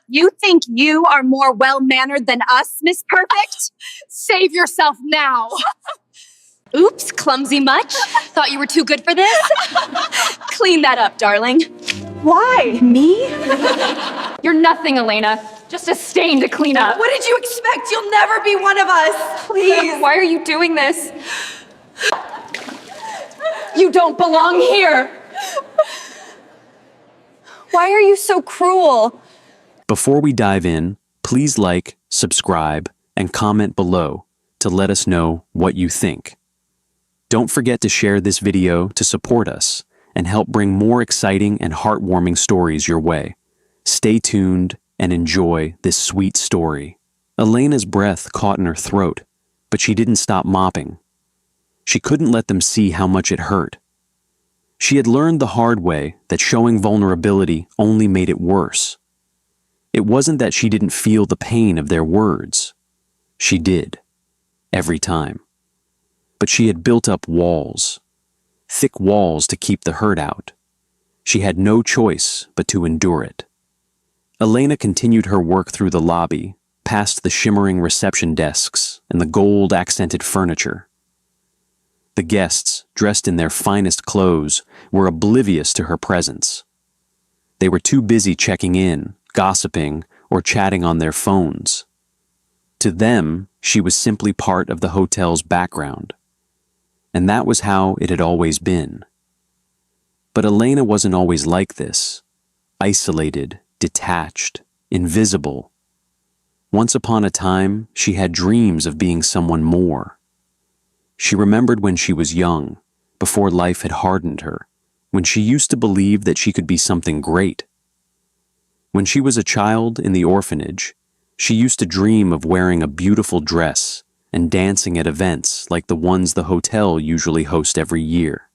You think you are more well-mannered than us, Miss Perfect? Save yourself now. Oops, clumsy much? Thought you were too good for this? Clean that up, darling. Why? Me? You're nothing, Elena. Just a stain to clean up. What did you expect? You'll never be one of us. Please. Why are you doing this? You don't belong here. Why are you so cruel? Before we dive in, please like, subscribe, and comment below to let us know what you think. Don't forget to share this video to support us and help bring more exciting and heartwarming stories your way. Stay tuned and enjoy this sweet story. Elena's breath caught in her throat, but she didn't stop mopping. She couldn't let them see how much it hurt. She had learned the hard way that showing vulnerability only made it worse. It wasn't that she didn't feel the pain of their words. She did, every time. But she had built up walls, thick walls to keep the hurt out. She had no choice but to endure it. Elena continued her work through the lobby, past the shimmering reception desks and the gold-accented furniture. The guests, dressed in their finest clothes, were oblivious to her presence. They were too busy checking in, gossiping, or chatting on their phones. To them, she was simply part of the hotel's background. And that was how it had always been. But Elena wasn't always like this. Isolated, detached, invisible. Once upon a time, she had dreams of being someone more. She remembered when she was young, before life had hardened her, when she used to believe that she could be something great. When she was a child in the orphanage, she used to dream of wearing a beautiful dress and dancing at events like the ones the hotel usually hosts every year.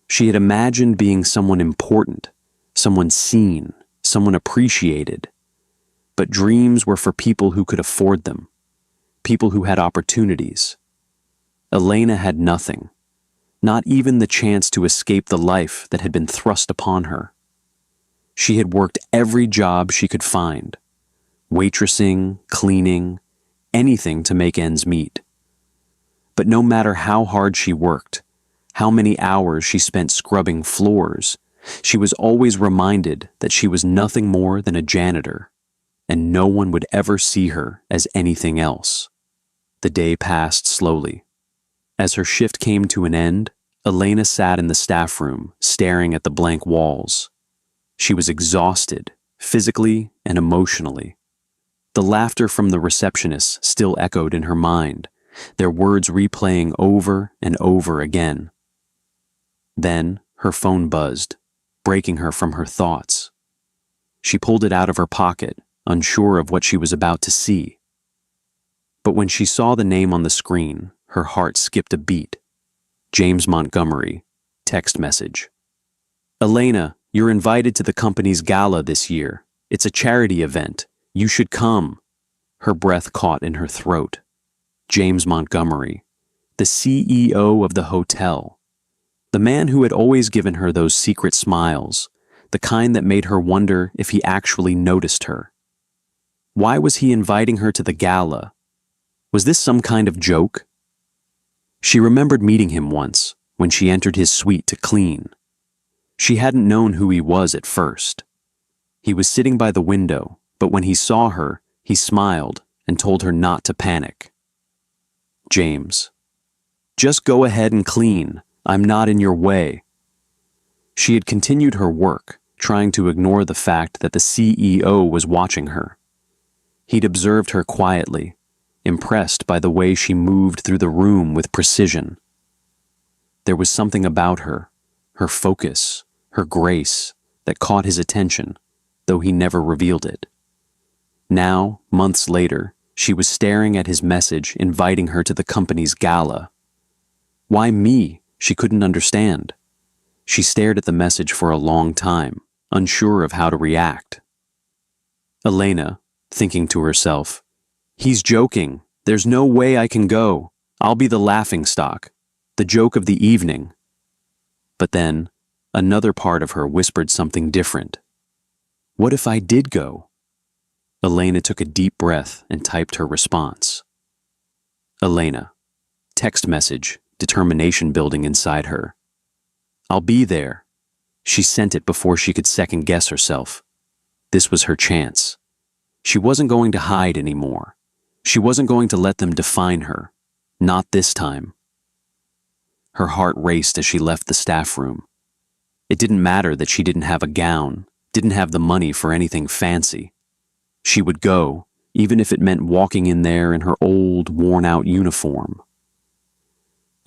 She had imagined being someone important, someone seen, someone appreciated. But dreams were for people who could afford them, people who had opportunities. Elena had nothing, not even the chance to escape the life that had been thrust upon her. She had worked every job she could find, waitressing, cleaning, anything to make ends meet. But no matter how hard she worked, how many hours she spent scrubbing floors, she was always reminded that she was nothing more than a janitor, and no one would ever see her as anything else. The day passed slowly. As her shift came to an end, Elena sat in the staff room, staring at the blank walls. She was exhausted, physically and emotionally. The laughter from the receptionists still echoed in her mind, their words replaying over and over again. Then her phone buzzed, breaking her from her thoughts. She pulled it out of her pocket, unsure of what she was about to see. But when she saw the name on the screen, her heart skipped a beat. James Montgomery, text message. Elena, you're invited to the company's gala this year. It's a charity event. You should come. Her breath caught in her throat. James Montgomery, the CEO of the hotel. The man who had always given her those secret smiles, the kind that made her wonder if he actually noticed her. Why was he inviting her to the gala? Was this some kind of joke? She remembered meeting him once, when she entered his suite to clean. She hadn't known who he was at first. He was sitting by the window, but when he saw her, he smiled and told her not to panic. James. Just go ahead and clean. I'm not in your way. She had continued her work, trying to ignore the fact that the CEO was watching her. He'd observed her quietly, impressed by the way she moved through the room with precision. There was something about her focus, her grace, that caught his attention, though he never revealed it. Now, months later, she was staring at his message inviting her to the company's gala. Why me? She couldn't understand. She stared at the message for a long time, unsure of how to react. Elena, thinking to herself, he's joking. There's no way I can go. I'll be the laughingstock, the joke of the evening. But then, another part of her whispered something different. What if I did go? Elena took a deep breath and typed her response. Elena. Text message, determination building inside her. I'll be there. She sent it before she could second guess herself. This was her chance. She wasn't going to hide anymore. She wasn't going to let them define her. Not this time. Her heart raced as she left the staff room. It didn't matter that she didn't have a gown, didn't have the money for anything fancy. She would go, even if it meant walking in there in her old, worn-out uniform.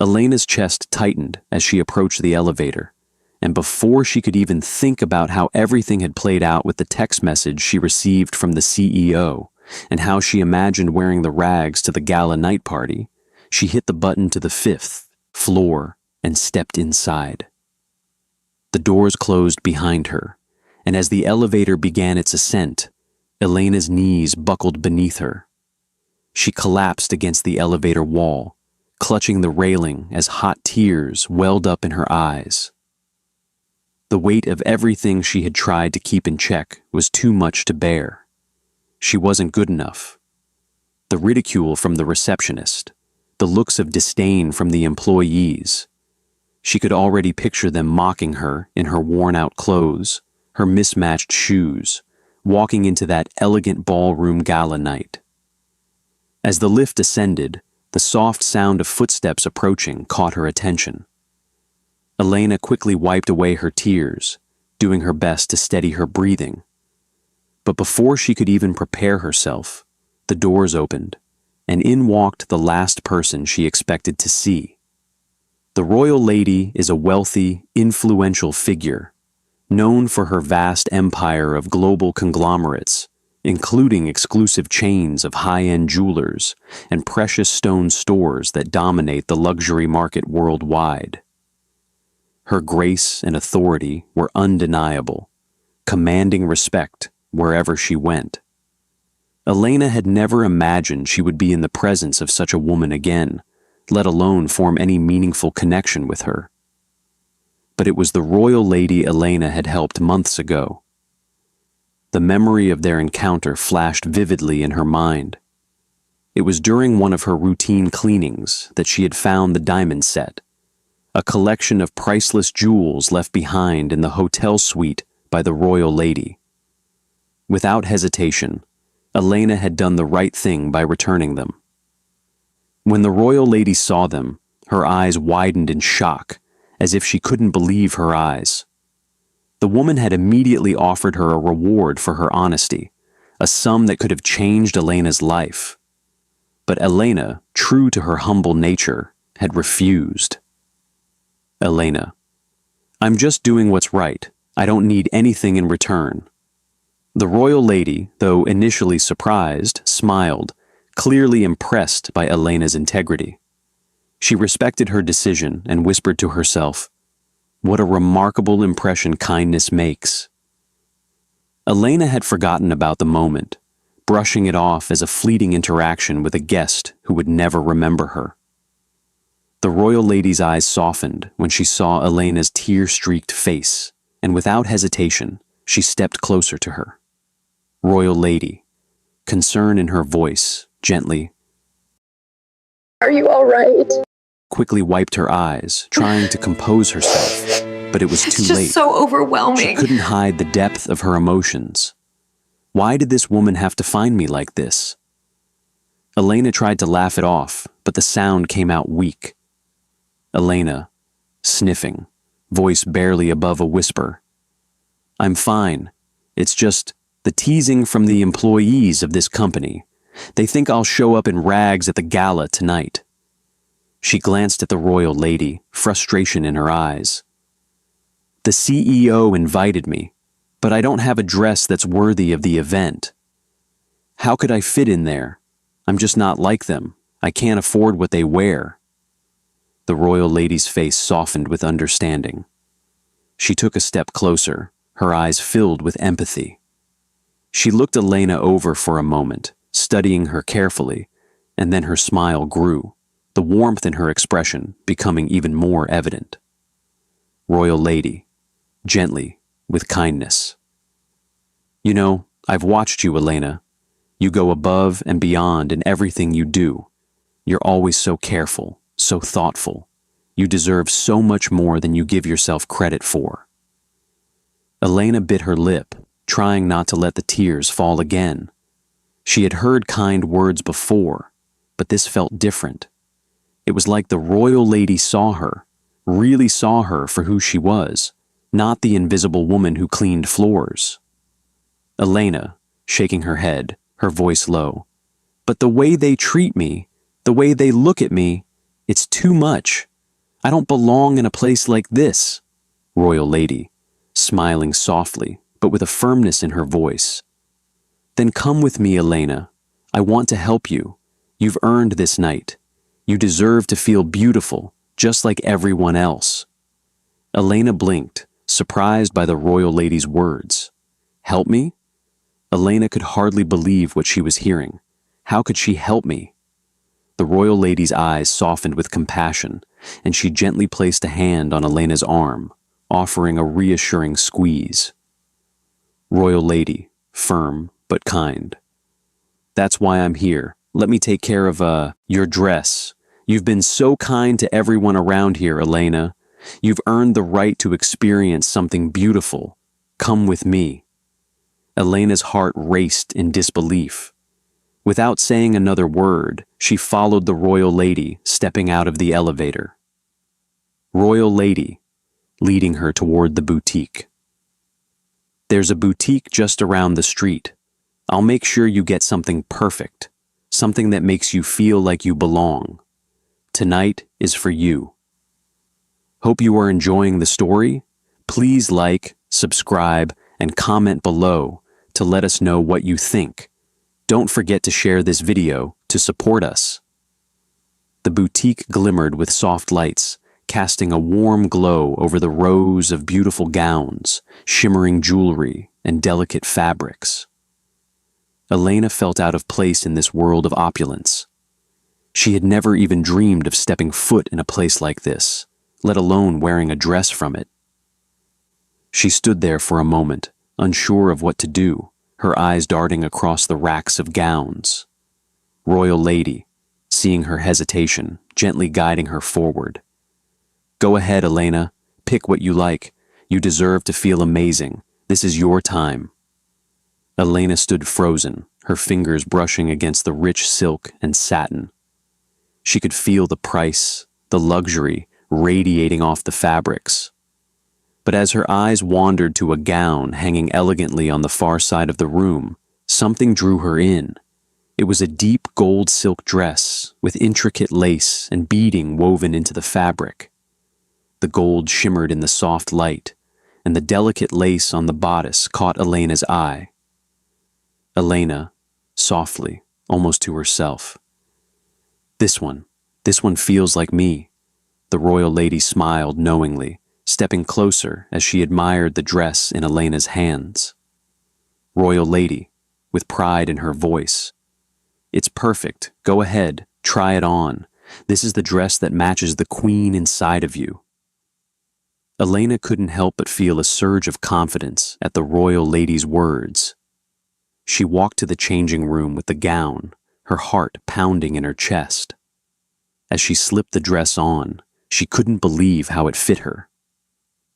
Elena's chest tightened as she approached the elevator, and before she could even think about how everything had played out with the text message she received from the CEO and how she imagined wearing the rags to the gala night party, she hit the button to the 5th floor and stepped inside. The doors closed behind her, and as the elevator began its ascent, Elena's knees buckled beneath her. She collapsed against the elevator wall, clutching the railing as hot tears welled up in her eyes. The weight of everything she had tried to keep in check was too much to bear. She wasn't good enough. The ridicule from the receptionist, the looks of disdain from the employees. She could already picture them mocking her in her worn-out clothes, her mismatched shoes, walking into that elegant ballroom gala night. As the lift ascended, the soft sound of footsteps approaching caught her attention. Elena quickly wiped away her tears, doing her best to steady her breathing. But before she could even prepare herself, the doors opened, and in walked the last person she expected to see. The royal lady is a wealthy, influential figure, known for her vast empire of global conglomerates, including exclusive chains of high-end jewelers and precious stone stores that dominate the luxury market worldwide. Her grace and authority were undeniable, commanding respect wherever she went. Elena had never imagined she would be in the presence of such a woman again, let alone form any meaningful connection with her. But it was the royal lady Elena had helped months ago. The memory of their encounter flashed vividly in her mind. It was during one of her routine cleanings that she had found the diamond set, a collection of priceless jewels left behind in the hotel suite by the royal lady. Without hesitation, Elena had done the right thing by returning them. When the royal lady saw them, her eyes widened in shock, as if she couldn't believe her eyes. The woman had immediately offered her a reward for her honesty, a sum that could have changed Elena's life. But Elena, true to her humble nature, had refused. Elena, I'm just doing what's right. I don't need anything in return. The royal lady, though initially surprised, smiled, clearly impressed by Elena's integrity. She respected her decision and whispered to herself, "What a remarkable impression kindness makes." Elena had forgotten about the moment, brushing it off as a fleeting interaction with a guest who would never remember her. The royal lady's eyes softened when she saw Elena's tear-streaked face, and without hesitation, she stepped closer to her. Royal lady, concern in her voice, gently, "Are you all right?" quickly wiped her eyes, trying to compose herself, but it was too It's just late. so She overwhelming. couldn't hide the depth of her emotions. Why did this woman have to find me like this? Elena tried to laugh it off, but the sound came out weak. Elena, sniffing, voice barely above a whisper. "I'm fine. It's just the teasing from the employees of this company. They think I'll show up in rags at the gala tonight." She glanced at the royal lady, frustration in her eyes. "The CEO invited me, but I don't have a dress that's worthy of the event. How could I fit in there? I'm just not like them. I can't afford what they wear." The royal lady's face softened with understanding. She took a step closer, her eyes filled with empathy. She looked Elena over for a moment, studying her carefully, and then her smile grew, the warmth in her expression becoming even more evident. Royal lady, gently, with kindness. "You know, I've watched you, Elena. You go above and beyond in everything you do. You're always so careful, so thoughtful. You deserve so much more than you give yourself credit for." Elena bit her lip, trying not to let the tears fall again. She had heard kind words before, but this felt different. It was like the royal lady saw her, really saw her for who she was, not the invisible woman who cleaned floors. Elena, shaking her head, her voice low, "But the way they treat me, the way they look at me, it's too much. I don't belong in a place like this." Royal lady, smiling softly, but with a firmness in her voice. "Then come with me, Elena. I want to help you. You've earned this night. You deserve to feel beautiful, just like everyone else." Elena blinked, surprised by the royal lady's words. "Help me?" Elena could hardly believe what she was hearing. How could she help me? The royal lady's eyes softened with compassion, and she gently placed a hand on Elena's arm, offering a reassuring squeeze. Royal lady, firm but kind. "That's why I'm here. Let me take care of, your dress. You've been so kind to everyone around here, Elena. You've earned the right to experience something beautiful. Come with me." Elena's heart raced in disbelief. Without saying another word, she followed the royal lady, stepping out of the elevator. Royal lady, leading her toward the boutique. "There's a boutique just around the street. I'll make sure you get something perfect, something that makes you feel like you belong. Tonight is for you." Hope you are enjoying the story. Please like, subscribe, and comment below to let us know what you think. Don't forget to share this video to support us. The boutique glimmered with soft lights, casting a warm glow over the rows of beautiful gowns, shimmering jewelry, and delicate fabrics. Elena felt out of place in this world of opulence. She had never even dreamed of stepping foot in a place like this, let alone wearing a dress from it. She stood there for a moment, unsure of what to do, her eyes darting across the racks of gowns. Royal lady, seeing her hesitation, gently guiding her forward. "Go ahead, Elena. Pick what you like. You deserve to feel amazing. This is your time." Elena stood frozen, her fingers brushing against the rich silk and satin. She could feel the price, the luxury, radiating off the fabrics. But as her eyes wandered to a gown hanging elegantly on the far side of the room, something drew her in. It was a deep gold silk dress with intricate lace and beading woven into the fabric. The gold shimmered in the soft light, and the delicate lace on the bodice caught Elena's eye. Elena, softly, almost to herself. This one feels like me." The royal lady smiled knowingly, stepping closer as she admired the dress in Elena's hands. Royal lady, with pride in her voice. "It's perfect. Go ahead, try it on. This is the dress that matches the queen inside of you." Elena couldn't help but feel a surge of confidence at the royal lady's words. She walked to the changing room with the gown, her heart pounding in her chest. As she slipped the dress on, she couldn't believe how it fit her.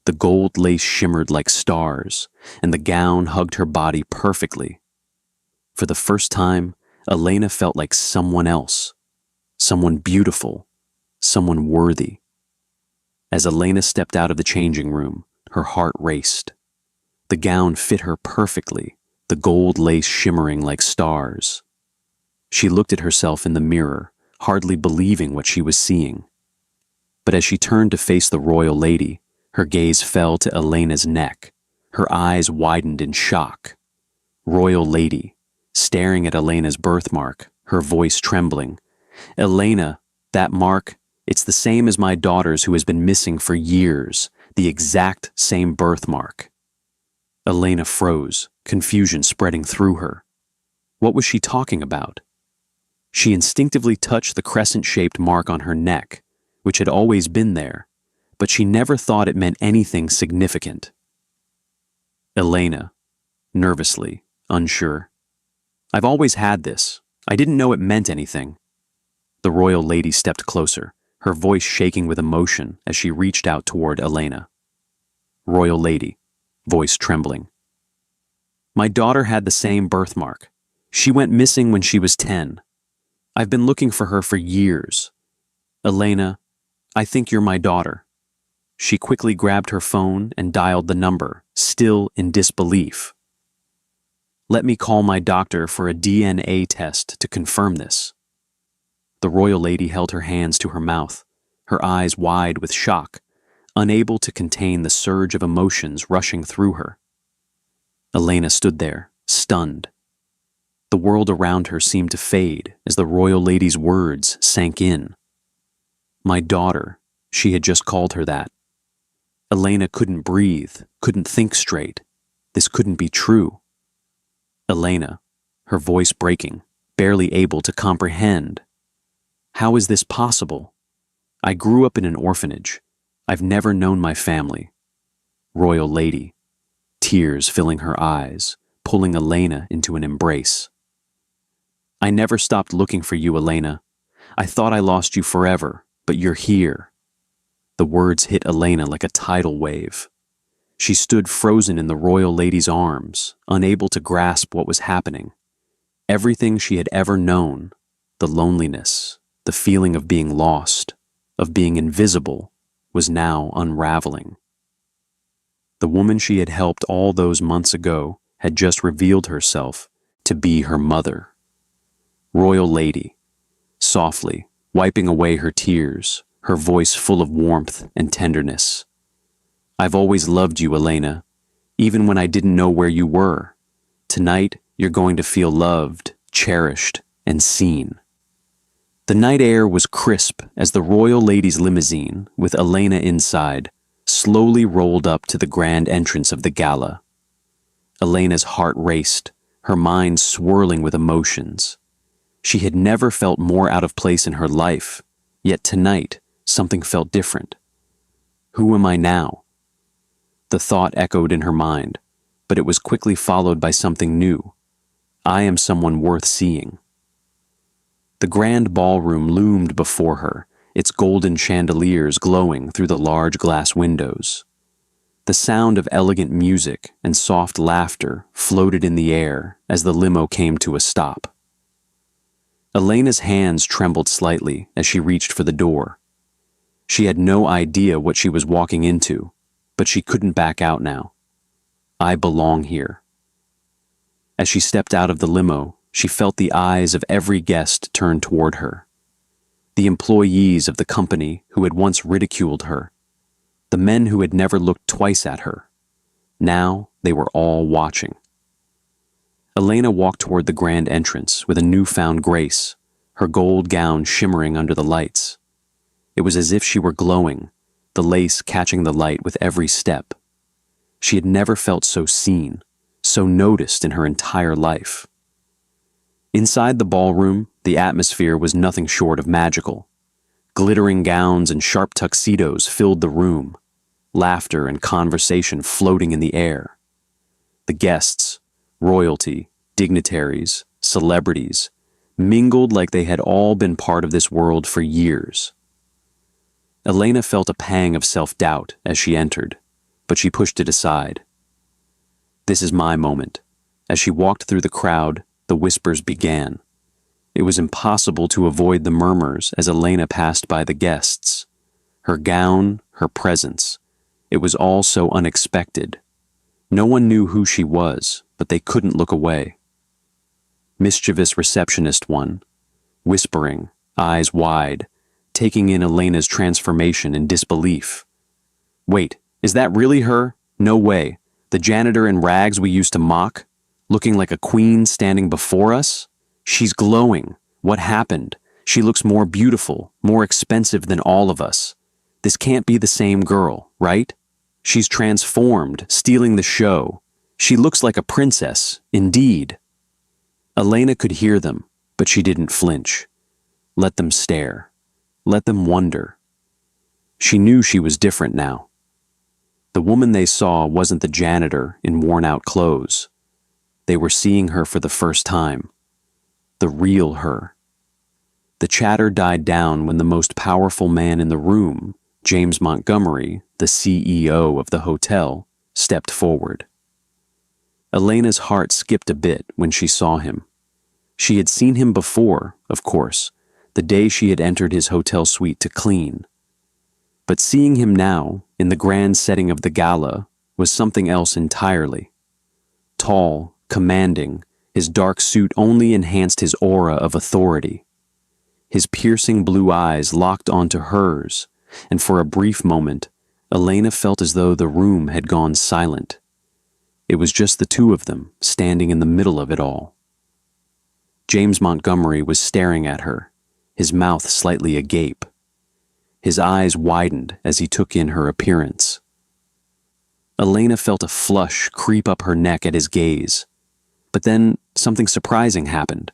The gold lace shimmered like stars, and the gown hugged her body perfectly. For the first time, Elena felt like someone else, someone beautiful, someone worthy. As Elena stepped out of the changing room, her heart raced. The gown fit her perfectly, the gold lace shimmering like stars. She looked at herself in the mirror, hardly believing what she was seeing. But as she turned to face the royal lady, her gaze fell to Elena's neck. Her eyes widened in shock. Royal lady, staring at Elena's birthmark, her voice trembling. "Elena, that mark, it's the same as my daughter's who has been missing for years, the exact same birthmark." Elena froze, confusion spreading through her. What was she talking about? She instinctively touched the crescent-shaped mark on her neck, which had always been there, but she never thought it meant anything significant. Elena, nervously, unsure. I've always had this. I didn't know it meant anything." The royal lady stepped closer, her voice shaking with emotion as she reached out toward Elena. Royal lady, voice trembling. "My daughter had the same birthmark. She went missing when she was 10. I've been looking for her for years. Elena, I think you're my daughter." She quickly grabbed her phone and dialed the number, still in disbelief. "Let me call my doctor for a DNA test to confirm this." The royal lady held her hands to her mouth, her eyes wide with shock, unable to contain the surge of emotions rushing through her. Elena stood there, stunned. The world around her seemed to fade as the royal lady's words sank in. My daughter, she had just called her that. Elena couldn't breathe, couldn't think straight. This couldn't be true. Elena, her voice breaking, barely able to comprehend. How is this possible? I grew up in an orphanage. I've never known my family. Royal lady, tears filling her eyes, pulling Elena into an embrace. I never stopped looking for you, Elena. I thought I lost you forever, but you're here. The words hit Elena like a tidal wave. She stood frozen in the royal lady's arms, unable to grasp what was happening. Everything she had ever known, the loneliness, the feeling of being lost, of being invisible, was now unraveling. The woman she had helped all those months ago had just revealed herself to be her mother. Royal lady, softly, wiping away her tears, her voice full of warmth and tenderness. I've always loved you, Elena, even when I didn't know where you were. Tonight, you're going to feel loved, cherished, and seen. The night air was crisp as the royal lady's limousine, with Elena inside, slowly rolled up to the grand entrance of the gala. Elena's heart raced, her mind swirling with emotions. She had never felt more out of place in her life, yet tonight, something felt different. Who am I now? The thought echoed in her mind, but it was quickly followed by something new. I am someone worth seeing. The grand ballroom loomed before her, its golden chandeliers glowing through the large glass windows. The sound of elegant music and soft laughter floated in the air as the limo came to a stop. Elena's hands trembled slightly as she reached for the door. She had no idea what she was walking into, but she couldn't back out now. I belong here. As she stepped out of the limo, she felt the eyes of every guest turn toward her. The employees of the company who had once ridiculed her, the men who had never looked twice at her. Now they were all watching. Elena walked toward the grand entrance with a newfound grace, her gold gown shimmering under the lights. It was as if she were glowing, the lace catching the light with every step. She had never felt so seen, so noticed in her entire life. Inside the ballroom, the atmosphere was nothing short of magical. Glittering gowns and sharp tuxedos filled the room, laughter and conversation floating in the air. The guests, royalty, dignitaries, celebrities, mingled like they had all been part of this world for years. Elena felt a pang of self-doubt as she entered, but she pushed it aside. This is my moment. As she walked through the crowd, the whispers began. It was impossible to avoid the murmurs as Elena passed by the guests. Her gown, her presence. It was all so unexpected. No one knew who she was, but they couldn't look away. Mischievous receptionist one, whispering, eyes wide, taking in Elena's transformation in disbelief. Wait, is that really her? No way. The janitor in rags we used to mock? Looking like a queen standing before us? She's glowing. What happened? She looks more beautiful, more expensive than all of us. This can't be the same girl, right? She's transformed, stealing the show. She looks like a princess, indeed. Elena could hear them, but she didn't flinch. Let them stare. Let them wonder. She knew she was different now. The woman they saw wasn't the janitor in worn-out clothes. They were seeing her for the first time, the real her. The chatter died down when the most powerful man in the room, James Montgomery, the CEO of the hotel, stepped forward. Elena's heart skipped a bit when she saw him. She had seen him before, of course, the day she had entered his hotel suite to clean. But seeing him now, in the grand setting of the gala, was something else entirely. Tall, commanding, his dark suit only enhanced his aura of authority. His piercing blue eyes locked onto hers, and for a brief moment, Elena felt as though the room had gone silent. It was just the two of them, standing in the middle of it all. James Montgomery was staring at her, his mouth slightly agape. His eyes widened as he took in her appearance. Elena felt a flush creep up her neck at his gaze. But then something surprising happened.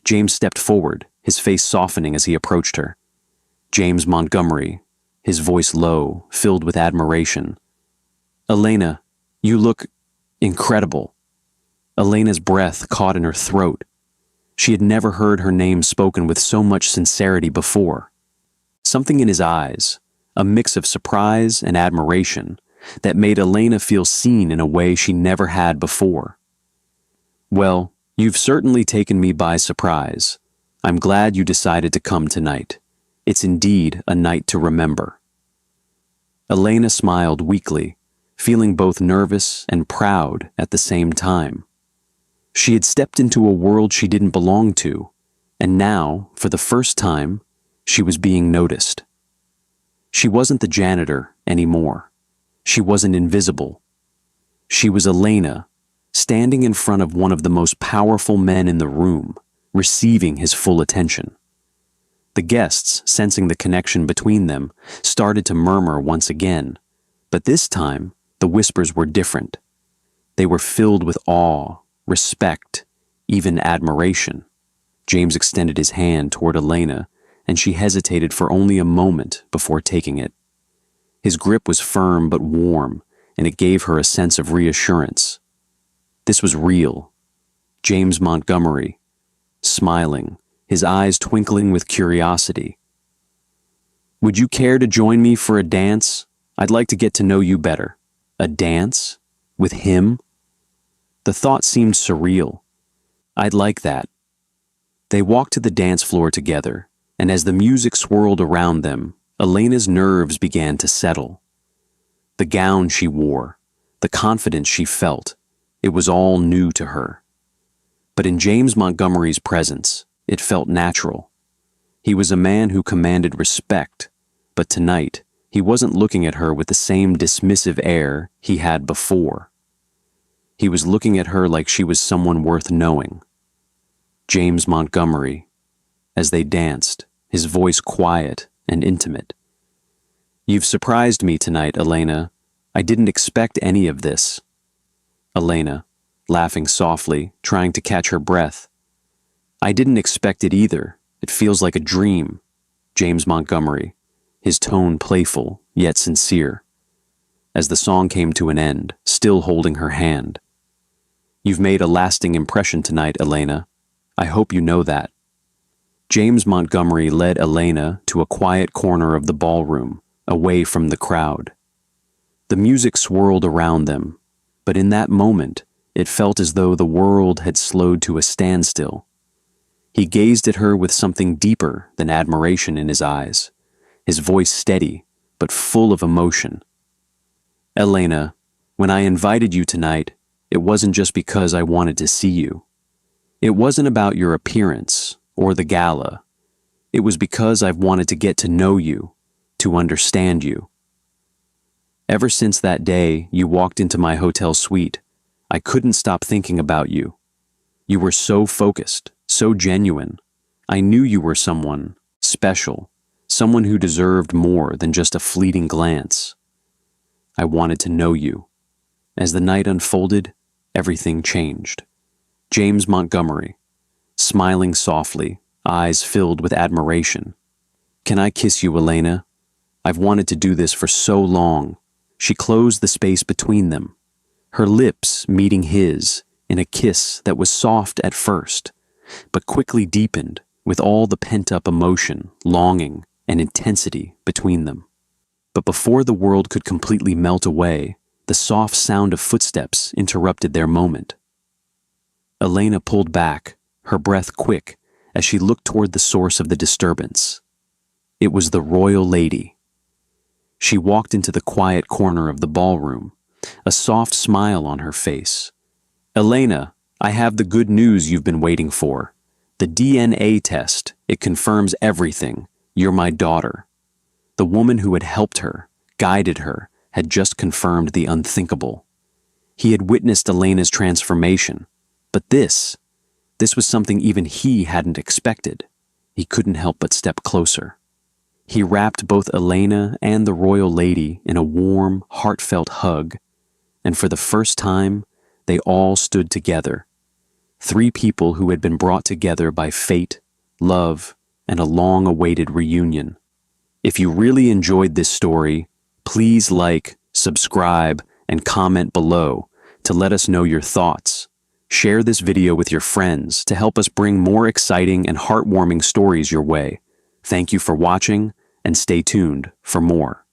James stepped forward, his face softening as he approached her. James Montgomery, his voice low, filled with admiration. "Elena, you look incredible." Elena's breath caught in her throat. She had never heard her name spoken with so much sincerity before. Something in his eyes, a mix of surprise and admiration, that made Elena feel seen in a way she never had before. "Well, you've certainly taken me by surprise. I'm glad you decided to come tonight. It's indeed a night to remember." Elena smiled weakly, feeling both nervous and proud at the same time. She had stepped into a world she didn't belong to, and now, for the first time, she was being noticed. She wasn't the janitor anymore. She wasn't invisible. She was Elena, standing in front of one of the most powerful men in the room, receiving his full attention. The guests, sensing the connection between them, started to murmur once again, but this time the whispers were different. They were filled with awe, respect, even admiration. James extended his hand toward Elena, and she hesitated for only a moment before taking it. His grip was firm but warm, and it gave her a sense of reassurance. This was real. James Montgomery, smiling, his eyes twinkling with curiosity. "Would you care to join me for a dance? I'd like to get to know you better." A dance? With him? The thought seemed surreal. "I'd like that." They walked to the dance floor together, and as the music swirled around them, Elena's nerves began to settle. The gown she wore, the confidence she felt, it was all new to her. But in James Montgomery's presence, it felt natural. He was a man who commanded respect, but tonight, he wasn't looking at her with the same dismissive air he had before. He was looking at her like she was someone worth knowing. James Montgomery, as they danced, his voice quiet and intimate. "You've surprised me tonight, Elena. I didn't expect any of this." Elena, laughing softly, trying to catch her breath. "I didn't expect it either. It feels like a dream." James Montgomery, his tone playful yet sincere. As the song came to an end, still holding her hand. "You've made a lasting impression tonight, Elena. I hope you know that." James Montgomery led Elena to a quiet corner of the ballroom, away from the crowd. The music swirled around them, but in that moment, it felt as though the world had slowed to a standstill. He gazed at her with something deeper than admiration in his eyes, his voice steady, but full of emotion. "Elena, when I invited you tonight, it wasn't just because I wanted to see you. It wasn't about your appearance or the gala. It was because I've wanted to get to know you, to understand you. Ever since that day you walked into my hotel suite, I couldn't stop thinking about you. You were so focused, so genuine. I knew you were someone special, someone who deserved more than just a fleeting glance. I wanted to know you. As the night unfolded, everything changed." James Montgomery, smiling softly, eyes filled with admiration. "Can I kiss you, Elena? I've wanted to do this for so long." She closed the space between them, her lips meeting his in a kiss that was soft at first, but quickly deepened with all the pent-up emotion, longing, and intensity between them. But before the world could completely melt away, the soft sound of footsteps interrupted their moment. Elena pulled back, her breath quick, as she looked toward the source of the disturbance. It was the royal lady. She walked into the quiet corner of the ballroom, a soft smile on her face. "Elena, I have the good news you've been waiting for. The DNA test, it confirms everything. You're my daughter." The woman who had helped her, guided her, had just confirmed the unthinkable. He had witnessed Elena's transformation, but this was something even he hadn't expected. He couldn't help but step closer. He wrapped both Elena and the royal lady in a warm, heartfelt hug, and for the first time, they all stood together. Three people who had been brought together by fate, love, and a long-awaited reunion. If you really enjoyed this story, please like, subscribe, and comment below to let us know your thoughts. Share this video with your friends to help us bring more exciting and heartwarming stories your way. Thank you for watching, and stay tuned for more.